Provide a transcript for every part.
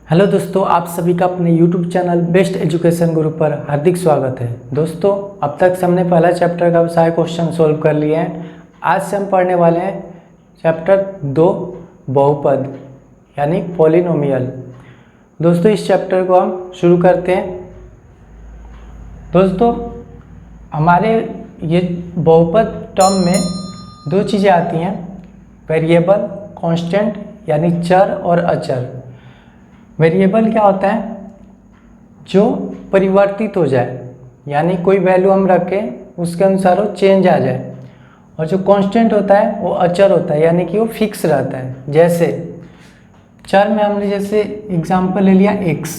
Hello दोस्तों, आप सभी का अपने YouTube चैनल बेस्ट एजुकेशन गुरु पर हार्दिक स्वागत है। दोस्तों, अब तक हमने पहला चैप्टर का सारे क्वेश्चन सोल्व कर लिए हैं। आज से हम पढ़ने वाले हैं चैप्टर 2 बहुपद यानी पॉलिनोमियल। दोस्तों, इस चैप्टर को हम शुरू करते हैं। दोस्तों, हमारे ये बहुपद टर्म में दो चीज़ें आती हैं, वेरिएबल, कांस्टेंट यानी चर और अचर। वेरिएबल क्या होता है? जो परिवर्तित हो जाए, यानी कोई वैल्यू हम रखें उसके अनुसार वो चेंज आ जाए। और जो कांस्टेंट होता है वो अचर होता है, यानी कि वो फिक्स रहता है। जैसे चर में हमने जैसे एग्जांपल ले लिया x,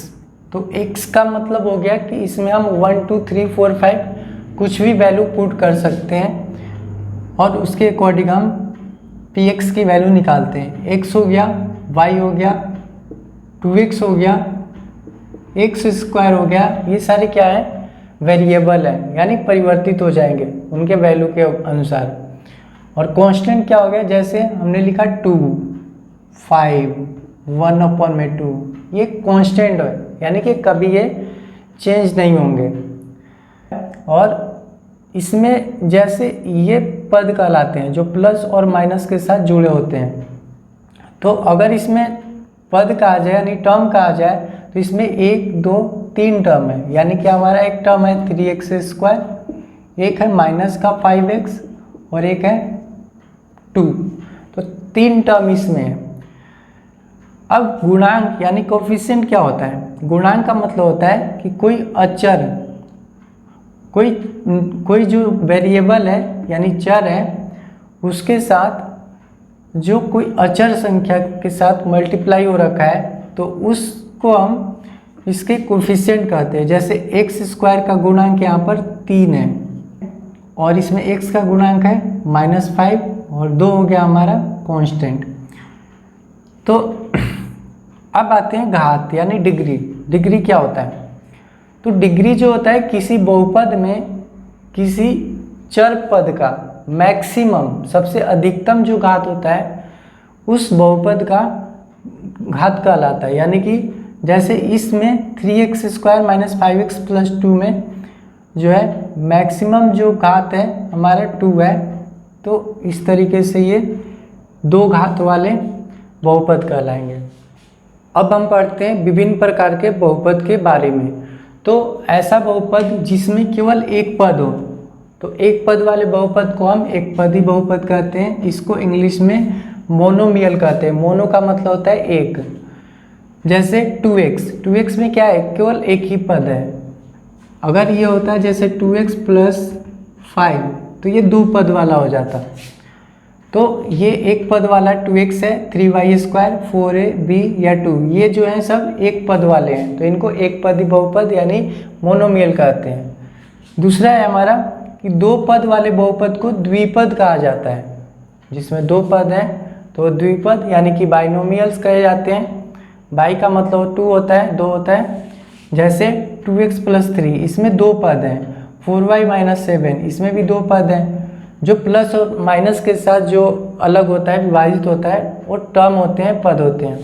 तो x का मतलब हो गया कि इसमें हम 1 2 3 4 5 कुछ भी वैल्यू पुट कर सकते हैं और उसके अकॉर्डिंग हम px की वैल्यू निकालते हैं। x हो गया, y हो गया, 2x हो गया, x स्क्वायर हो गया। ये सारे क्या है? वेरिएबल है, यानी परिवर्तित हो जाएंगे उनके वैल्यू के अनुसार। और कांस्टेंट क्या हो गया? जैसे हमने लिखा 2 5 1/2, ये कांस्टेंट है, यानी कि कभी ये चेंज नहीं होंगे। और इसमें जैसे ये पद कहलाते हैं जो प्लस और माइनस के साथ जुड़े होते हैं। तो अगर इसमें पद कहा जाए यानी टर्म कहा जाए तो इसमें 1 2 3 टर्म है, यानी कि हमारा एक टर्म है 3x स्क्वायर, एक है माइनस का 5x और एक है 2। तो 3 टर्म इसमें है। अब गुणांक यानी कोफिशिएंट क्या होता है? गुणांक का मतलब होता है कि कोई अचर, कोई जो वेरिएबल है यानी चर है, उसके साथ जो कोई अचर संख्या के साथ मल्टीप्लाई हो रखा है तो उसको हम इसके कोफिशिएंट कहते हैं। जैसे x स्क्वायर का गुणांक यहाँ पर 3 है और इसमें x का गुणांक है -5 और 2 हो गया हमारा कांस्टेंट। तो अब आते हैं घात यानी डिग्री। डिग्री क्या होता है? तो डिग्री जो होता है किसी बहुपद में किसी चर पद का मैक्सिमम, सबसे अधिकतम जो घात होता है उस बहुपद का घात कहलाता है। यानी कि जैसे इसमें 3x स्क्वायर -5x + 2 में जो है मैक्सिमम जो घात है हमारा 2 है। तो इस तरीके से ये 2 घात वाले बहुपद कहलाएंगे। अब हम पढ़ते हैं विभिन्न प्रकार के बहुपद के बारे में। तो ऐसा बहुपद जिसमें केवल एक पद हो, तो एक पद वाले बहुपद को हम एक पदी बहुपद कहते हैं। इसको इंग्लिश में मोनोमियल कहते हैं। मोनो का मतलब होता है एक। जैसे 2x में क्या है? केवल एक ही पद है। अगर ये होता है जैसे 2x + 5 तो ये 2 पद वाला हो जाता। तो ये एक पद वाला 2x है, 3y स्क्वायर, 4ab या 2, ये जो है सब एक पद वाले हैं, तो इनको एक पदी बहुपद यानी मोनोमियल कहते हैं। दूसरा है हमारा कि 2 पद वाले बहुपद को द्विपद कहा जाता है। जिसमें 2 पद हैं तो द्विपद यानी कि बाइनोमियल्स कहे जाते हैं। बाई का मतलब 2 होता है, 2 होता है। जैसे 2x + 3, इसमें 2 पद हैं। 4y - 7, इसमें भी 2 पद हैं। जो प्लस और माइनस के साथ जो अलग होता है, विभाजित होता है, वो टर्म होते हैं, पद होते हैं।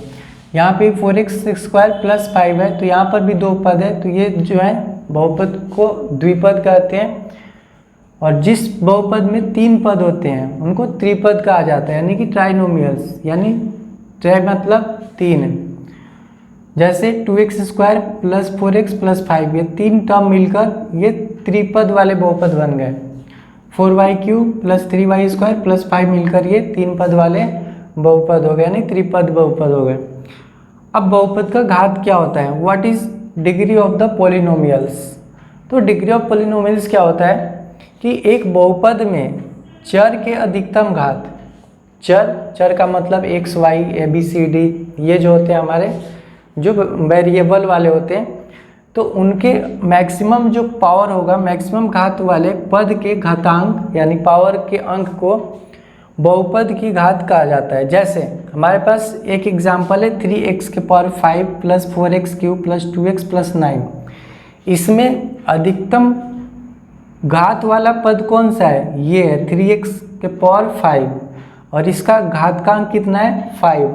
यहाँ पे 4x स्क्वायर + 5 है, तो यहाँ पर भी 2 पद है, तो ये जो है बहुपद को द्विपद कहते हैं। और जिस बहुपद में 3 पद होते हैं उनको त्रिपद कहा जाता है, यानी कि ट्राइनोमियल्स, यानी ट्राई मतलब 3। जैसे 2x स्क्वायर + 4x + 5, ये 3 टर्म मिलकर ये त्रिपद वाले बहुपद बन गए। 4y³ + 3y स्क्वायर + 5 मिलकर ये 3 पद वाले बहुपद हो गए, यानी त्रिपद बहुपद हो गए। अब बहुपद का घात क्या होता है? What is degree of the polynomials? तो डिग्री ऑफ पॉलिनोमियल्स क्या होता है कि एक बहुपद में चर के अधिकतम घात, चर का मतलब x y a b c d, ये जो होते हैं हमारे जो वेरिएबल वाले होते हैं, तो उनके मैक्सिमम जो पावर होगा, मैक्सिमम घात वाले पद के घातांक यानी पावर के अंक को बहुपद की घात कहा जाता है। जैसे हमारे पास एक एग्जाम्पल है 3x⁵ + 4x³ + 2x + 9। इसमें अधिकतम घात वाला पद कौन सा है? ये है 3x⁵ और इसका घातांक कितना है? 5।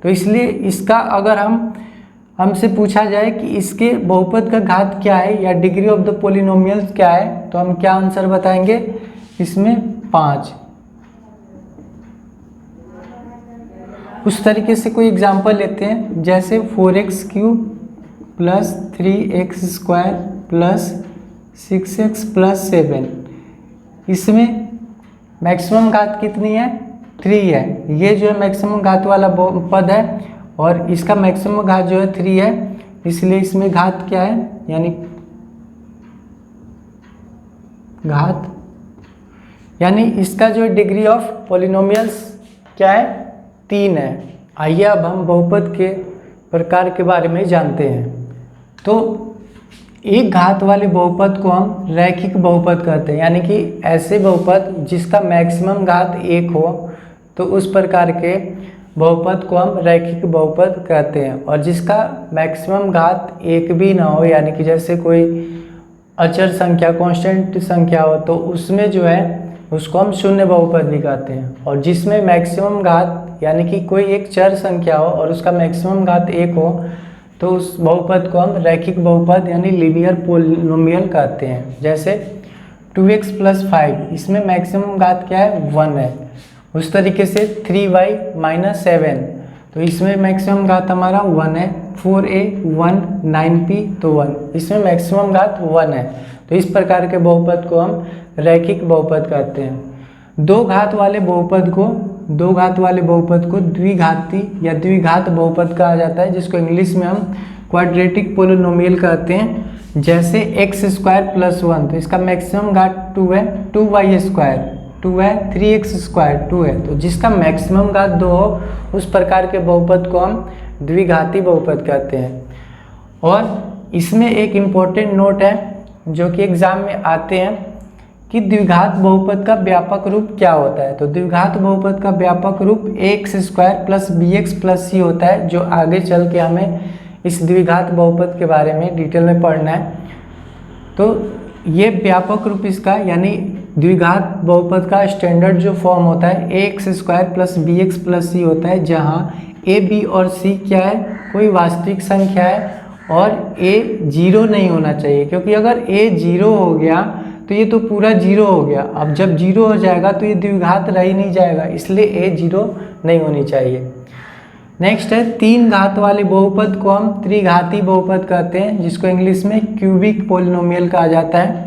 तो इसलिए इसका अगर हम हमसे पूछा जाए कि इसके बहुपद का घात क्या है या डिग्री ऑफ द पोलिनोमियल क्या है, तो हम क्या आंसर बताएंगे, इसमें 5। उस तरीके से कोई एग्जांपल लेते हैं, जैसे 4x³ plus 3x² plus 6x plus 7। इसमें मैक्सिमम घात कितनी है, 3 है। ये जो है मैक्सिमम घात वाला पद है और इसका मैक्सिमम घात जो है 3 है, इसलिए इसमें घात क्या है, यानी घात, यानी इसका जो डिग्री ऑफ पॉलिनोमियल्स क्या है, 3 है। आइए अब हम बहुपद के प्रकार के बारे में जानते हैं। तो एक घात वाले बहुपद को हम रैखिक बहुपद कहते हैं, यानी कि ऐसे बहुपद जिसका मैक्सिमम घात 1 हो, तो उस प्रकार के बहुपद को हम रैखिक बहुपद कहते हैं। और जिसका मैक्सिमम घात 1 भी ना हो, यानी कि जैसे कोई अचर संख्या, कांस्टेंट संख्या हो, तो उसमें जो है उसको हम शून्य बहुपद भी कहते हैं। और जिसमें मैक्सिमम घात यानी कि कोई एक चर संख्या हो और उसका मैक्सिमम घात 1 हो, तो उस बहुपद को हम रैखिक बहुपद यानी लीनियर पोलिनोमियल कहते हैं। जैसे 2x + 5, इसमें मैक्सिमम घात क्या है, 1 है। उस तरीके से 3y - 7, तो इसमें मैक्सिमम घात हमारा 1 है। 4a 1 9p तो 1, इसमें मैक्सिमम घात 1 है। तो इस प्रकार के बहुपद को हम रैखिक बहुपद कहते हैं। दो घात वाले बहुपद को द्विघाती या द्विघात बहुपद कहा जाता है, जिसको इंग्लिश में हम क्वाड्रेटिक पोलिनोमियल कहते हैं। जैसे x² + 1, तो इसका मैक्सिमम घात 2 है, 2y² 2 है, 3x² 2 है। तो जिसका मैक्सिमम घात 2 हो, उस प्रकार के बहुपद को हम द्विघाती बहुपद कहते हैं। और इसमें एक इम्पोर्टेंट नोट है जो कि एग्जाम में आते हैं कि द्विघात बहुपद का व्यापक रूप क्या होता है। तो द्विघात बहुपद का व्यापक रूप ax² + bx + c होता है, जो आगे चल के हमें इस द्विघात बहुपद के बारे में डिटेल में पढ़ना है। तो ये व्यापक रूप इसका यानी द्विघात बहुपद का स्टैंडर्ड जो फॉर्म होता है ax² + bx + c होता है, जहाँ a, b और c क्या है, कोई वास्तविक संख्या है और a 0 नहीं होना चाहिए, क्योंकि अगर a 0 हो गया तो ये तो पूरा 0 हो गया। अब जब 0 हो जाएगा तो ये द्विघात रह ही नहीं जाएगा, इसलिए a 0 नहीं होनी चाहिए। नेक्स्ट है 3 घात वाले बहुपद को हम त्रिघाती बहुपद कहते हैं, जिसको इंग्लिश में क्यूबिक पोलिनोमियल कहा जाता है।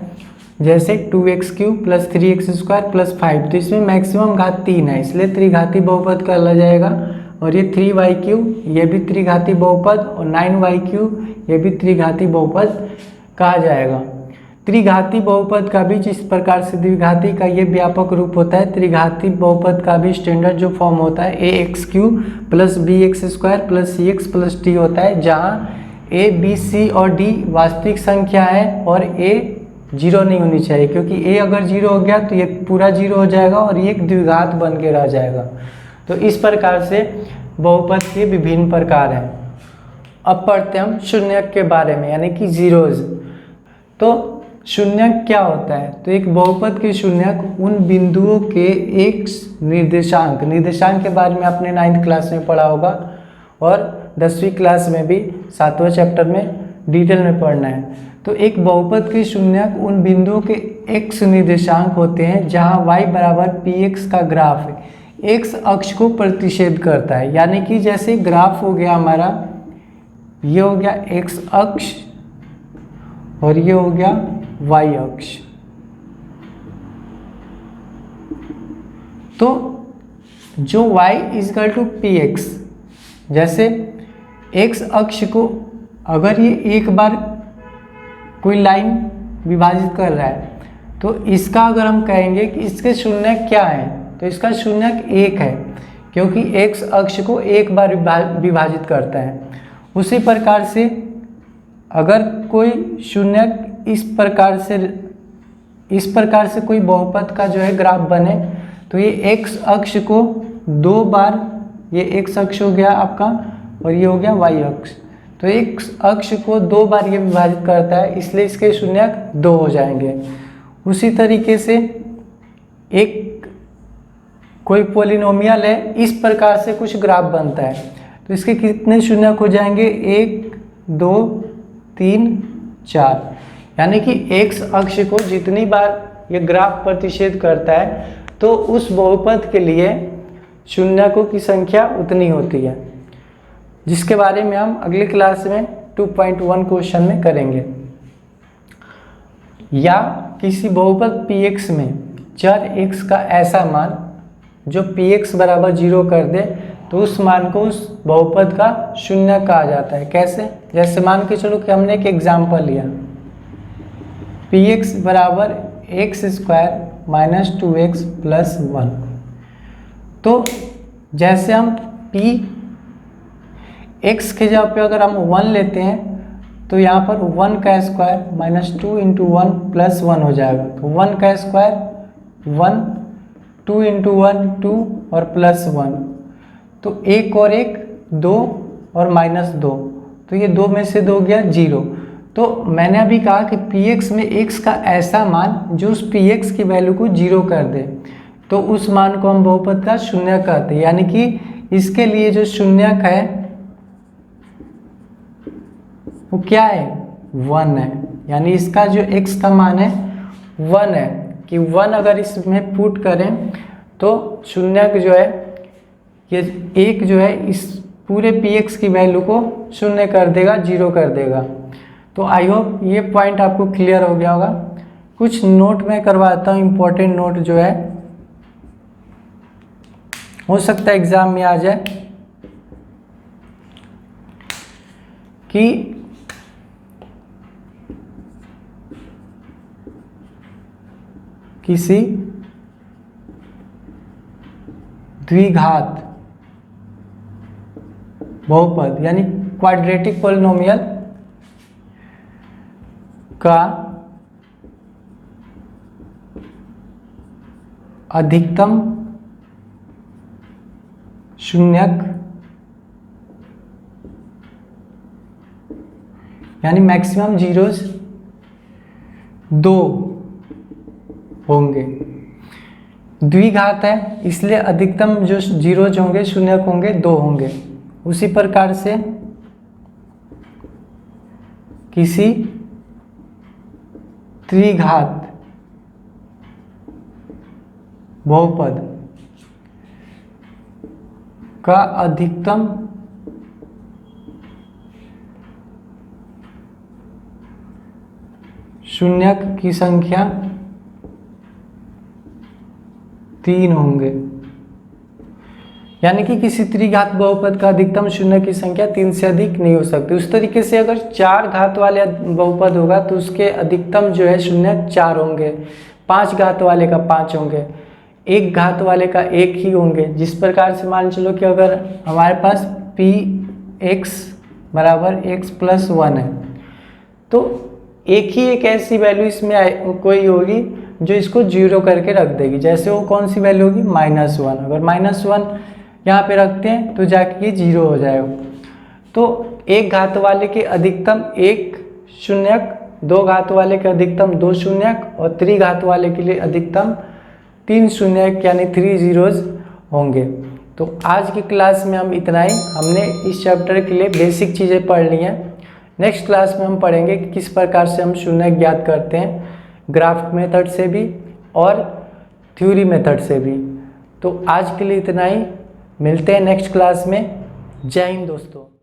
जैसे 2x³ + 3x² + 5, तो इसमें मैक्सिमम घात 3 है, इसलिए त्रिघाती बहुपद कहला जाएगा। और ये 3y³ ये भी त्रिघाती बहुपद, और 9y³ ये भी त्रिघाती बहुपद कहा जाएगा। त्रिघाती बहुपद का भी जिस प्रकार से द्विघाती का ये व्यापक रूप होता है, त्रिघाती बहुपद का भी स्टैंडर्ड जो फॉर्म होता है ax³ + bx² + cx + d होता है, जहाँ a, b, c और d वास्तविक संख्या है और a 0 नहीं होनी चाहिए, क्योंकि a अगर 0 हो गया तो ये पूरा 0 हो जाएगा और ये एक द्विघात बन के रह जाएगा। तो इस प्रकार से बहुपद के विभिन्न प्रकार हैं। अब पढ़ते हैं हम शून्यक के बारे में, यानी कि जीरोज। तो शून्यक क्या होता है, तो एक बहुपद के शून्यक उन बिंदुओं के एक निर्देशांक के बारे में आपने 9th क्लास में पढ़ा होगा, और 10वीं क्लास में भी 7वें चैप्टर में डिटेल में पढ़ना है। तो एक बहुपद के शून्यक उन बिंदुओं के x निर्देशांक होते हैं जहां y = px का ग्राफ x अक्ष को प्रतिच्छेद करता है। यानी कि जैसे ग्राफ हो गया हमारा, ये हो गया x अक्ष और ये हो गया y अक्ष। तो जो y = px, जैसे x अक्ष को अगर ये एक बार कोई लाइन विभाजित कर रहा है, तो इसका अगर हम कहेंगे कि इसके शून्यक क्या है, तो इसका शून्यक 1 है, क्योंकि x अक्ष को एक बार विभाजित करता है। उसी प्रकार से अगर कोई शून्यक इस प्रकार से कोई बहुपद का जो है ग्राफ बने, तो ये x अक्ष को 2 बार, ये x अक्ष हो गया आपका और ये हो गया y अक्ष, तो x अक्ष को 2 बार ये विभाजित करता है, इसलिए इसके शून्यक 2 हो जाएंगे। उसी तरीके से एक कोई पोलिनोमियल है, इस प्रकार से कुछ ग्राफ बनता है, तो इसके कितने शून्यक हो जाएंगे, 1 2 3 4, यानी कि x अक्ष को जितनी बार ये ग्राफ प्रतिच्छेद करता है तो उस बहुपद के लिए शून्यकों की संख्या उतनी होती है, जिसके बारे में हम अगली क्लास में 2.1 क्वेश्चन में करेंगे। या किसी बहुपद px में चर x का ऐसा मान जो px बराबर 0 कर दे तो उस मान को उस बहुपद का शून्य कहा जाता है। कैसे? जैसे मान के चलो कि हमने एक एग्जाम्पल लिया, px बराबर x² - 2x + 1। तो जैसे हम x के जगह पे अगर हम 1 लेते हैं तो यहाँ पर 1 का स्क्वायर -2 × 1 + 1 हो जाएगा। तो 1 का स्क्वायर 1, 2 × 1 2 और +1, तो 1 और 1 2 और -2, तो ये 2 में से 2 गया 0। तो मैंने अभी कहा कि px में x का ऐसा मान जो उस px की वैल्यू को 0 कर दे तो उस मान को हम बहुपद का शून्यक कहते हैं। यानी कि इसके लिए जो शून्यक है वो क्या है? 1 है। यानी इसका जो x का मान है 1 है कि 1 अगर इसमें पुट करें तो शून्यक जो है ये 1 जो है इस पूरे px की वैल्यू को शून्य कर देगा, 0 कर देगा। तो आई होप ये पॉइंट आपको क्लियर हो गया होगा। कुछ नोट मैं करवाता हूँ, इम्पोर्टेंट नोट जो है हो सकता है एग्जाम में आ जाए कि किसी द्विघात बहुपद यानी क्वाड्रेटिक पॉलिनोमियल का अधिकतम शून्यक यानी मैक्सिमम जीरोस 2 होंगे। द्विघात है इसलिए अधिकतम जो जीरोज होंगे शून्यक होंगे 2 होंगे। उसी प्रकार से किसी त्रिघात बहुपद का अधिकतम शून्यक की संख्या 3 होंगे। यानी कि किसी त्रिघात बहुपद का अधिकतम शून्य की संख्या 3 से अधिक नहीं हो सकती। उस तरीके से अगर 4 घात वाले बहुपद होगा तो उसके अधिकतम जो है शून्य 4 होंगे, 5 घात वाले का 5 होंगे, 1 घात वाले का 1 ही होंगे। जिस प्रकार से मान चलो कि अगर हमारे पास px बराबर x + 1 है तो एक ऐसी वैल्यू इसमें कोई होगी जो इसको 0 करके रख देगी। जैसे वो कौन सी वैल्यू होगी? -1। अगर -1 यहाँ पे रखते हैं तो जाके ये 0 हो जाएगा। तो 1 घात वाले के अधिकतम 1 शून्यक, 2 घात वाले के अधिकतम 2 शून्यक और त्रिघात वाले के लिए अधिकतम 3 शून्यक यानी 3 जीरोज होंगे। तो आज की क्लास में हम इतना ही, हमने इस चैप्टर के लिए बेसिक चीज़ें पढ़ ली हैं। नेक्स्ट क्लास में हम पढ़ेंगे कि किस प्रकार से हम शून्यक ज्ञात करते हैं, ग्राफ मेथड से भी और थ्योरी मेथड से भी। तो आज के लिए इतना ही, मिलते हैं नेक्स्ट क्लास में। जय हिंद दोस्तों।